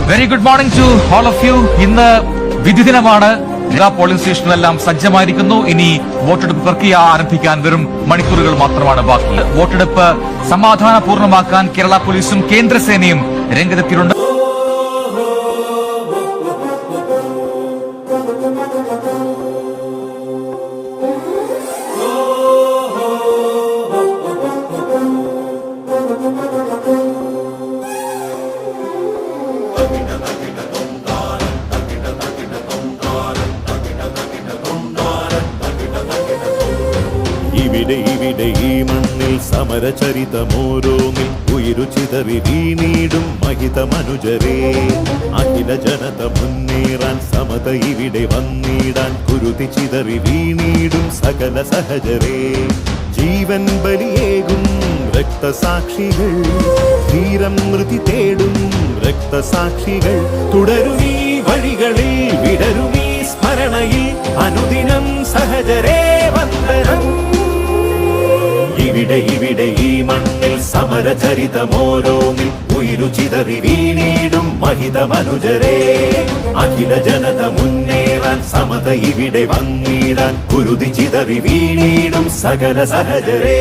Very good morning to all of you. ഇന്ന് വിധി ദിനമാണ്. എല്ലാ പോളിംഗ് സ്റ്റേഷനിലെല്ലാം സജ്ജമായിരിക്കുന്നു. ഇനി വോട്ടെടുപ്പ് പ്രക്രിയ ആരംഭിക്കാൻ വെറും മണിക്കൂറുകൾ മാത്രമാണ് ബാക്കി. വോട്ടെടുപ്പ് സമാധാനപൂർണ്ണമാക്കാൻ കേരള പോലീസും കേന്ദ്രസേനയും രംഗത്തെത്തിയിട്ടുണ്ട്. ഇവിടെ ഈ മണ്ണിൽ സമരചരിതമോരോന്നിൽ ഉയരു ചിതറി വീണീടും മഹിതമനുജരേ. അഖില ജനത മുന്നേറാൻ സമത ഇവിടെ വന്നിടാൻ കുരുതി ചിതറി വീണീടും സകല സഹജരേ. ജീവൻ ബലിയേകും രക്തസാക്ഷികൾ, ധീരം മൃതി തേടും രക്തസാക്ഷികൾ. തുടരുമീ വഴികളിൽ വിടരുമീ സ്മരണയിൽ അനുദിനം സഹജരേ വന്ദനം. ഇവിടെ ഈ മണ്ണിൽ സമരചരിതമോരോന്നിൽ ഉയരു ചിതറി വീണീടും മഹിതമനുജരേ. അഖില ജനത മുന്നേറാൻ സമത ഇവിടെ വന്നിടാൻ കുരുതി ചിതറി വീണീടും സകല സഹജരേ.